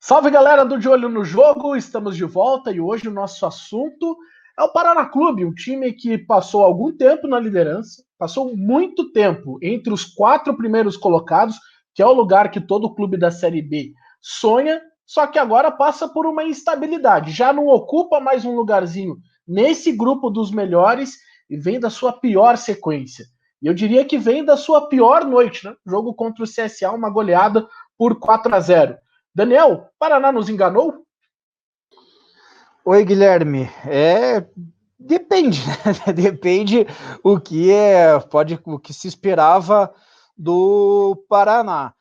Salve, galera do De Olho no Jogo, estamos de volta e hoje o nosso assunto é o Paraná Clube, um time que passou algum tempo na liderança, passou muito tempo entre os 4 primeiros colocados, que é o lugar que todo clube da Série B sonha, só que agora passa por uma instabilidade, já não ocupa mais um lugarzinho nesse grupo dos melhores e vem da sua pior sequência. E eu diria que vem da sua pior noite, né? Jogo contra o CSA, uma goleada por 4-0. Daniel, Paraná nos enganou? Oi, Guilherme. Depende, né? Depende o que se esperava do Paraná.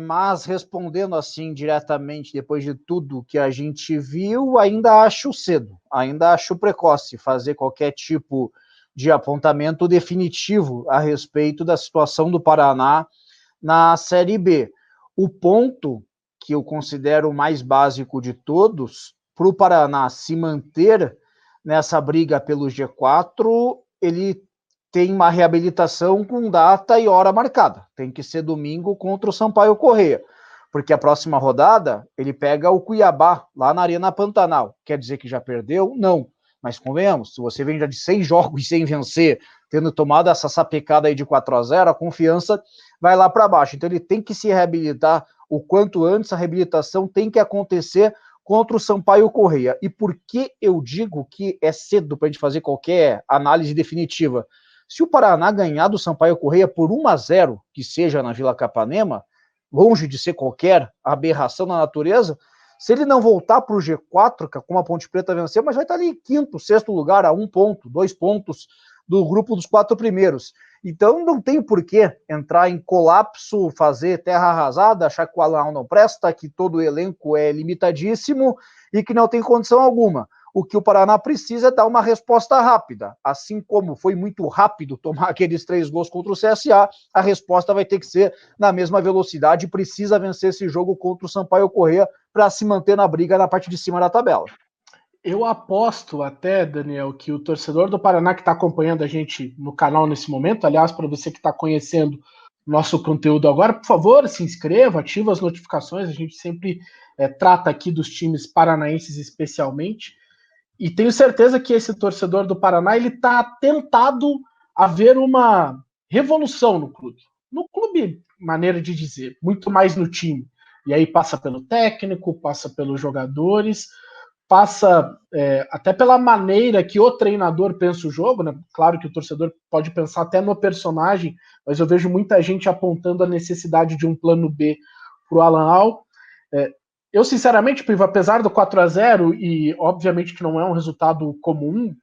Mas respondendo assim diretamente, depois de tudo que a gente viu, ainda acho cedo, ainda acho precoce fazer qualquer tipo de apontamento definitivo a respeito da situação do Paraná na Série B. O ponto que eu considero o mais básico de todos, para o Paraná se manter nessa briga pelo G4, ele tem uma reabilitação com data e hora marcada. Tem que ser domingo contra o Sampaio Corrêa, porque a próxima rodada ele pega o Cuiabá, lá na Arena Pantanal. Quer dizer que já perdeu? Não. Mas convenhamos, se você vem já de 6 jogos sem vencer, tendo tomado essa sapecada aí de 4-0, a confiança vai lá para baixo. Então ele tem que se reabilitar o quanto antes, a reabilitação tem que acontecer contra o Sampaio Corrêa. E por que eu digo que é cedo para a gente fazer qualquer análise definitiva? Se o Paraná ganhar do Sampaio Corrêa por 1-0, que seja na Vila Capanema, longe de ser qualquer aberração na natureza, se ele não voltar para o G4, como a Ponte Preta venceu, mas vai estar ali em quinto, sexto lugar, a 1 ponto, 2 pontos do grupo dos 4 primeiros. Então não tem por que entrar em colapso, fazer terra arrasada, achar que o Alan não presta, que todo o elenco é limitadíssimo e que não tem condição alguma. O que o Paraná precisa é dar uma resposta rápida. Assim como foi muito rápido tomar aqueles 3 gols contra o CSA, a resposta vai ter que ser na mesma velocidade e precisa vencer esse jogo contra o Sampaio Corrêa para se manter na briga na parte de cima da tabela. Eu aposto até, Daniel, que o torcedor do Paraná que está acompanhando a gente no canal nesse momento, aliás, para você que está conhecendo nosso conteúdo agora, por favor, se inscreva, ativa as notificações, a gente sempre trata aqui dos times paranaenses especialmente, e tenho certeza que esse torcedor do Paraná, ele está tentado a ver uma revolução no clube, maneira de dizer, muito mais no time, e aí passa pelo técnico, passa pelos jogadores, passa até pela maneira que o treinador pensa o jogo, né? Claro que o torcedor pode pensar até no personagem, mas eu vejo muita gente apontando a necessidade de um plano B para o Alan Al. Eu, sinceramente, Piva, apesar do 4-0, e obviamente que não é um resultado comum,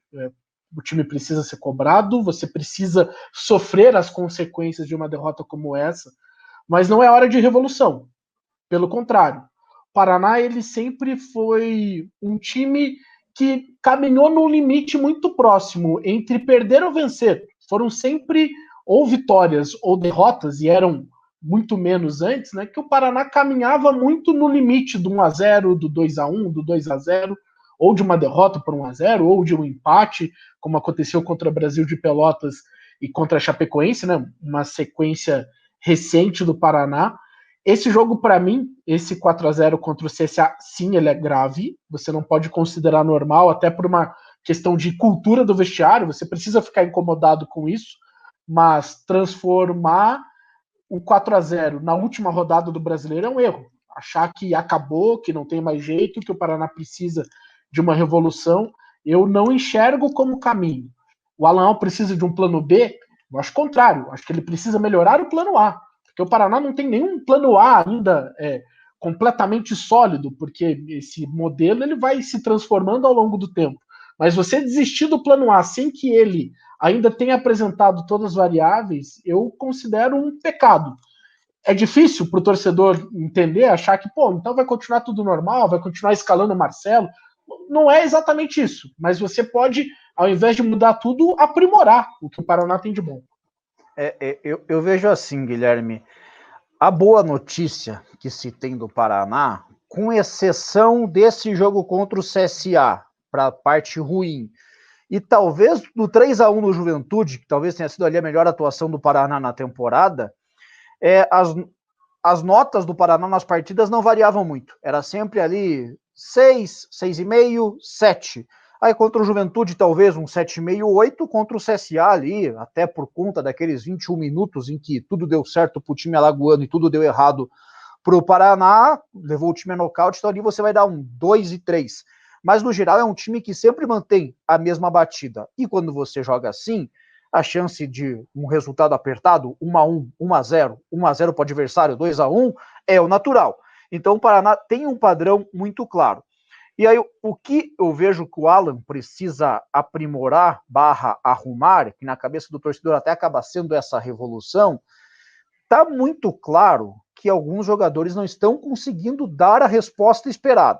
o time precisa ser cobrado, você precisa sofrer as consequências de uma derrota como essa, mas não é hora de revolução. Pelo contrário, o Paraná ele sempre foi um time que caminhou num limite muito próximo entre perder ou vencer. Foram sempre ou vitórias ou derrotas, e eram muito menos antes, né? Que o Paraná caminhava muito no limite do 1-0, do 2-1, do 2-0, ou de uma derrota por 1-0, ou de um empate, como aconteceu contra o Brasil de Pelotas e contra a Chapecoense, né? Uma sequência recente do Paraná. Esse jogo, para mim, esse 4-0 contra o CSA, sim, ele é grave. Você não pode considerar normal, até por uma questão de cultura do vestiário. Você precisa ficar incomodado com isso, mas transformar um 4-0 na última rodada do Brasileiro é um erro. Achar que acabou, que não tem mais jeito, que o Paraná precisa de uma revolução, eu não enxergo como caminho. O Alan precisa de um plano B? Eu acho o contrário. Acho que ele precisa melhorar o plano A. Porque o Paraná não tem nenhum plano A ainda completamente sólido, porque esse modelo ele vai se transformando ao longo do tempo. Mas você desistir do plano A sem que ele ainda tenha apresentado todas as variáveis, eu considero um pecado. É difícil para o torcedor entender, achar que, pô, então vai continuar tudo normal, vai continuar escalando o Marcelo. Não é exatamente isso, mas você pode, ao invés de mudar tudo, aprimorar o que o Paraná tem de bom. Eu vejo assim, Guilherme, a boa notícia que se tem do Paraná, com exceção desse jogo contra o CSA, para a parte ruim, e talvez do 3-1 no Juventude, que talvez tenha sido ali a melhor atuação do Paraná na temporada, as as notas do Paraná nas partidas não variavam muito. Era sempre ali 6, 6,5, 7. Aí contra o Juventude, talvez um 7,5, 8. Contra o CSA ali, até por conta daqueles 21 minutos em que tudo deu certo pro time alagoano e tudo deu errado pro Paraná, levou o time a nocaute, então ali você vai dar um 2 e 3. Mas no geral é um time que sempre mantém a mesma batida. E quando você joga assim, a chance de um resultado apertado, 1-1, 1-0, 1-0 para o adversário, 2-1, é o natural. Então o Paraná tem um padrão muito claro. E aí o que eu vejo que o Alan precisa aprimorar, arrumar, que na cabeça do torcedor até acaba sendo essa revolução, está muito claro que alguns jogadores não estão conseguindo dar a resposta esperada.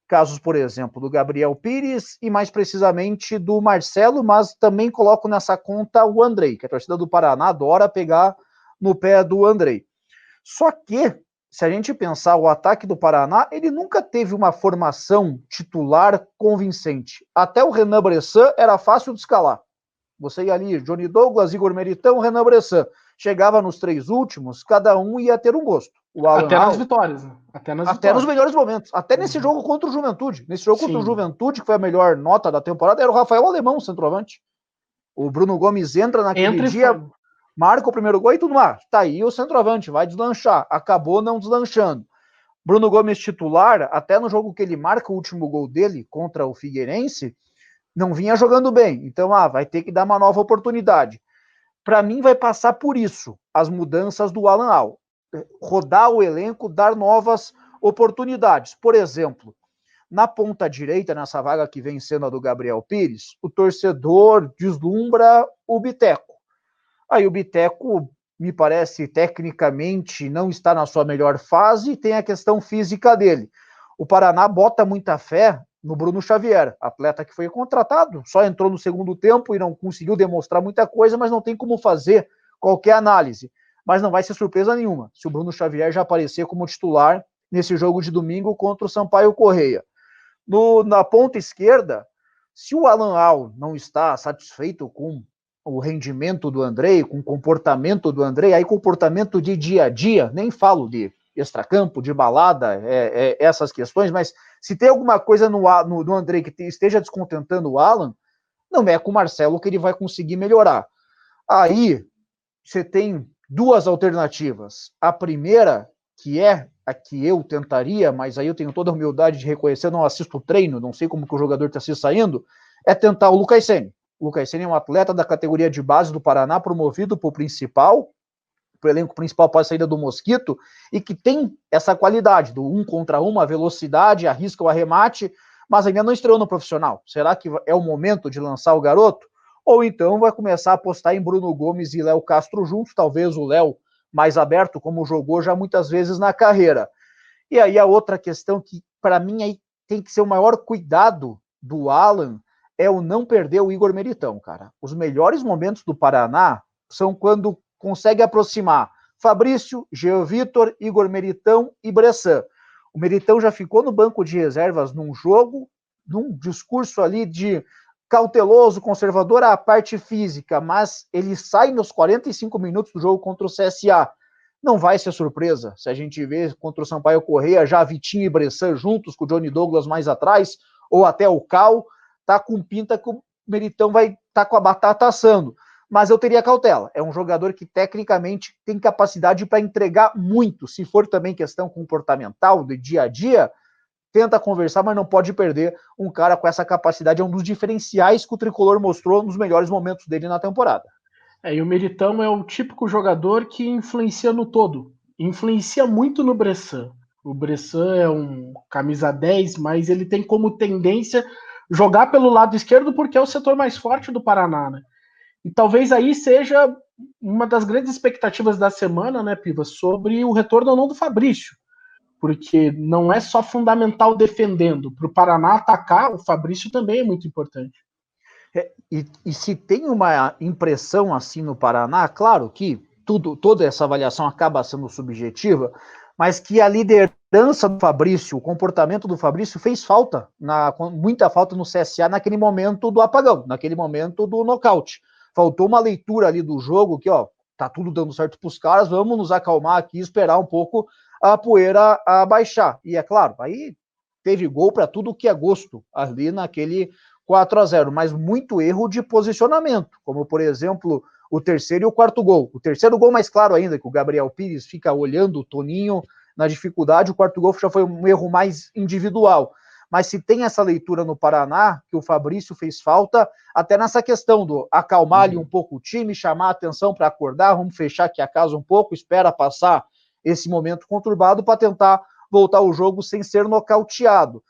Casos, por exemplo, do Gabriel Pires e mais precisamente do Marcelo, mas também coloco nessa conta o Andrei, que a torcida do Paraná adora pegar no pé do Andrei. Só que, se a gente pensar o ataque do Paraná, ele nunca teve uma formação titular convincente. Até o Renan Bressan era fácil de escalar. Você ia ali, Johnny Douglas, Igor Meritão, Renan Bressan. Chegava nos 3 últimos, cada um ia ter um gosto. O Alan até nas vitórias, né? Até nos melhores momentos. Até nesse jogo contra o Juventude. Nesse jogo contra o Juventude, que foi a melhor nota da temporada, era o Rafael Alemão, o centroavante. O Bruno Gomes entra naquele dia, marca o primeiro gol e tudo mais. Tá aí o centroavante, vai deslanchar. Acabou não deslanchando. Bruno Gomes titular, até no jogo que ele marca o último gol dele contra o Figueirense, não vinha jogando bem. Então, vai ter que dar uma nova oportunidade. Para mim, vai passar por isso, as mudanças do Alan Al. Rodar o elenco, dar novas oportunidades. Por exemplo, na ponta direita, nessa vaga que vem sendo a do Gabriel Pires, o torcedor deslumbra o Biteco. Aí o Biteco, me parece, tecnicamente não está na sua melhor fase, e tem a questão física dele. O Paraná bota muita fé no Bruno Xavier, atleta que foi contratado, só entrou no segundo tempo e não conseguiu demonstrar muita coisa, mas não tem como fazer qualquer análise. Mas não vai ser surpresa nenhuma se o Bruno Xavier já aparecer como titular nesse jogo de domingo contra o Sampaio Correia. Na ponta esquerda, se o Alan Al não está satisfeito com o rendimento do Andrei, com o comportamento do Andrei, aí comportamento de dia a dia, nem falo de extracampo, de balada, essas questões, mas se tem alguma coisa no Andrei que esteja descontentando o Alan, não é com o Marcelo que ele vai conseguir melhorar. Aí você tem duas alternativas. A primeira, que é a que eu tentaria, mas aí eu tenho toda a humildade de reconhecer, não assisto o treino, não sei como que o jogador está se saindo, é tentar o Lucas Sene. O Lucas Sene é um atleta da categoria de base do Paraná, promovido para o principal, para o elenco principal após a saída do Mosquito, e que tem essa qualidade do 1 contra 1, a velocidade, arrisca o arremate, mas ainda não estreou no profissional. Será que é o momento de lançar o garoto? Ou então vai começar a apostar em Bruno Gomes e Léo Castro juntos, talvez o Léo mais aberto, como jogou já muitas vezes na carreira. E aí a outra questão que, para mim, aí tem que ser o maior cuidado do Alan é o não perder o Igor Meritão, cara. Os melhores momentos do Paraná são quando consegue aproximar Fabrício, Jean Vitor, Igor Meritão e Bressan. O Meritão já ficou no banco de reservas num jogo, num discurso ali de cauteloso, conservador à parte física, mas ele sai nos 45 minutos do jogo contra o CSA. Não vai ser surpresa se a gente vê contra o Sampaio Correia já Vitinho e Bressan juntos, com o Johnny Douglas mais atrás, ou até o Cal, tá com pinta que o Meritão vai estar com a batata assando. Mas eu teria cautela. É um jogador que tecnicamente tem capacidade para entregar muito. Se for também questão comportamental, do dia a dia, tenta conversar, mas não pode perder um cara com essa capacidade. É um dos diferenciais que o Tricolor mostrou nos melhores momentos dele na temporada. E o Meritão é o típico jogador que influencia no todo. Influencia muito no Bressan. O Bressan é um camisa 10, mas ele tem como tendência jogar pelo lado esquerdo porque é o setor mais forte do Paraná, né? E talvez aí seja uma das grandes expectativas da semana, né, Piva, sobre o retorno ou não do Fabrício. Porque não é só fundamental defendendo. Para o Paraná atacar, o Fabrício também é muito importante. E se tem uma impressão assim no Paraná, claro que toda essa avaliação acaba sendo subjetiva, mas que a liderança do Fabrício, o comportamento do Fabrício fez falta, muita falta no CSA naquele momento do apagão, naquele momento do nocaute. Faltou uma leitura ali do jogo que, tá tudo dando certo para os caras, vamos nos acalmar aqui e esperar um pouco a poeira abaixar. E é claro, aí teve gol para tudo que é gosto ali naquele 4-0, mas muito erro de posicionamento, como por exemplo o terceiro e o quarto gol. O terceiro gol mais claro ainda, que o Gabriel Pires fica olhando o Toninho na dificuldade, o quarto gol já foi um erro mais individual. Mas se tem essa leitura no Paraná, que o Fabrício fez falta, até nessa questão do acalmar ali um pouco o time, chamar a atenção para acordar, vamos fechar aqui a casa um pouco, espera passar esse momento conturbado para tentar voltar o jogo sem ser nocauteado.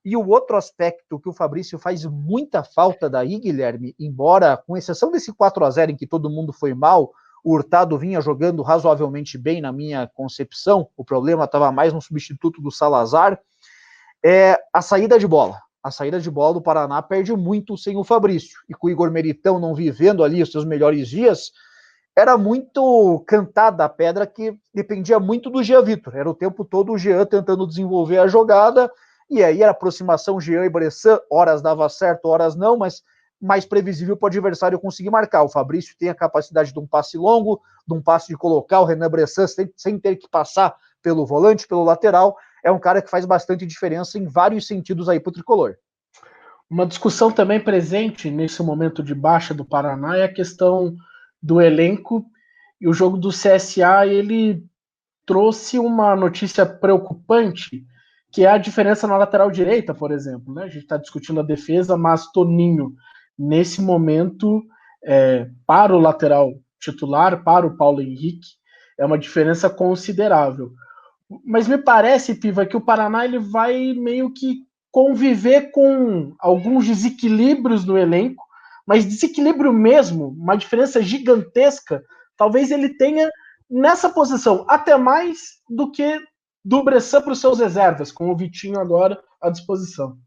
E o outro aspecto que o Fabrício faz muita falta daí, Guilherme, embora, com exceção desse 4-0 em que todo mundo foi mal, o Hurtado vinha jogando razoavelmente bem na minha concepção, o problema estava mais no substituto do Salazar, é a saída de bola. A saída de bola do Paraná perde muito sem o Fabrício. E com o Igor Meritão não vivendo ali os seus melhores dias, era muito cantada a pedra que dependia muito do Jean Vitor. Era o tempo todo o Jean tentando desenvolver a jogada, e aí era aproximação Jean e Bressan, horas dava certo, horas não, mas mais previsível para o adversário conseguir marcar. O Fabrício tem a capacidade de um passe longo, de um passe de colocar o Renan Bressan sem ter que passar pelo volante, pelo lateral. É um cara que faz bastante diferença em vários sentidos aí para o tricolor. Uma discussão também presente nesse momento de baixa do Paraná é a questão do elenco, e o jogo do CSA ele trouxe uma notícia preocupante, que é a diferença na lateral direita, por exemplo. Né? A gente está discutindo a defesa, mas Toninho, nesse momento, para o lateral titular, para o Paulo Henrique, é uma diferença considerável. Mas me parece, Piva, que o Paraná ele vai meio que conviver com alguns desequilíbrios no elenco, mas desequilíbrio mesmo, uma diferença gigantesca, talvez ele tenha nessa posição, até mais do que do Bressan para os seus reservas, com o Vitinho agora à disposição.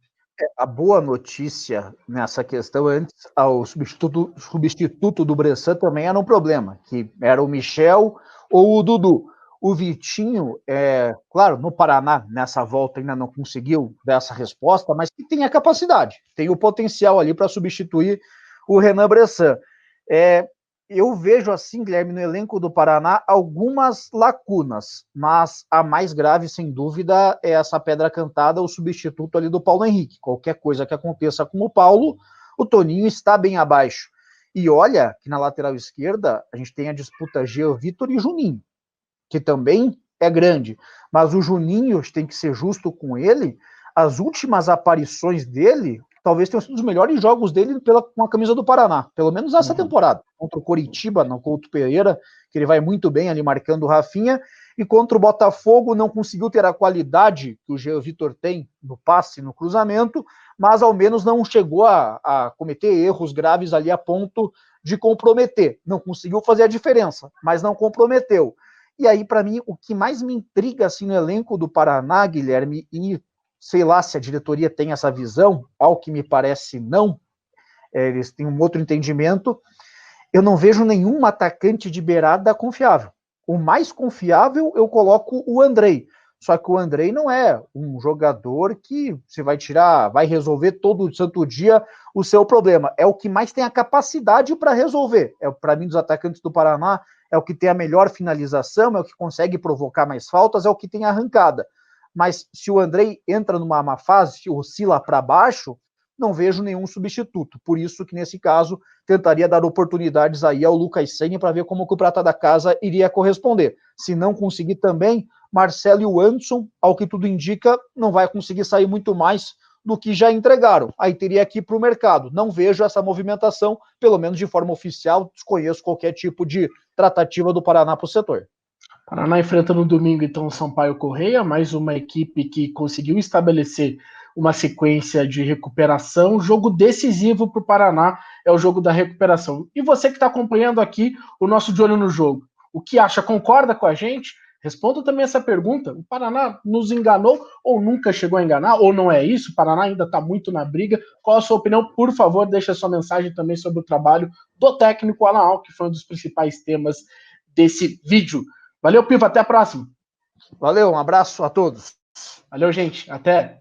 A boa notícia nessa questão, antes, o substituto do Bressan também era um problema, que era o Michel ou o Dudu. O Vitinho, claro, no Paraná, nessa volta ainda não conseguiu dar essa resposta, mas que tem a capacidade, tem o potencial ali para substituir o Renan Bressan. Eu vejo assim, Guilherme, no elenco do Paraná, algumas lacunas, mas a mais grave, sem dúvida, é essa pedra cantada, o substituto ali do Paulo Henrique. Qualquer coisa que aconteça com o Paulo, o Toninho está bem abaixo. E olha que na lateral esquerda, a gente tem a disputa Jean Vitor e Juninho, que também é grande. Mas o Juninho, tem que ser justo com ele, as últimas aparições dele talvez tenham sido os melhores jogos dele com a camisa do Paraná, pelo menos nessa temporada. Contra o Coritiba, no Couto Pereira, que ele vai muito bem ali marcando o Rafinha, e contra o Botafogo não conseguiu ter a qualidade que o Jean Vitor tem no passe, no cruzamento, mas ao menos não chegou a cometer erros graves ali a ponto de comprometer. Não conseguiu fazer a diferença, mas não comprometeu. E aí, para mim, o que mais me intriga assim, no elenco do Paraná, Guilherme, e sei lá se a diretoria tem essa visão, ao que me parece não, eles têm um outro entendimento, eu não vejo nenhum atacante de beirada confiável. O mais confiável eu coloco o Andrei, só que o Andrei não é um jogador que você vai tirar, vai resolver todo santo dia o seu problema, é o que mais tem a capacidade para resolver, para mim dos atacantes do Paraná, é o que tem a melhor finalização, é o que consegue provocar mais faltas, é o que tem arrancada. Mas se o Andrei entra numa má fase, se oscila para baixo, não vejo nenhum substituto. Por isso que, nesse caso, tentaria dar oportunidades aí ao Lucas Senna para ver como que o Prata da Casa iria corresponder. Se não conseguir também, Marcelo e o Anderson, ao que tudo indica, não vai conseguir sair muito mais do que já entregaram. Aí teria que ir para o mercado. Não vejo essa movimentação, pelo menos de forma oficial, desconheço qualquer tipo de tratativa do Paraná para o setor. Paraná enfrenta no domingo, então, o Sampaio Correia, mais uma equipe que conseguiu estabelecer uma sequência de recuperação. Jogo decisivo para o Paraná é o jogo da recuperação. E você que está acompanhando aqui o nosso De Olho no Jogo, o que acha? Concorda com a gente? Responda também essa pergunta. O Paraná nos enganou ou nunca chegou a enganar? Ou não é isso? O Paraná ainda está muito na briga. Qual a sua opinião? Por favor, deixe a sua mensagem também sobre o trabalho do técnico Alan Al, que foi um dos principais temas desse vídeo. Valeu, Piva, até a próxima. Valeu, um abraço a todos. Valeu, gente, até.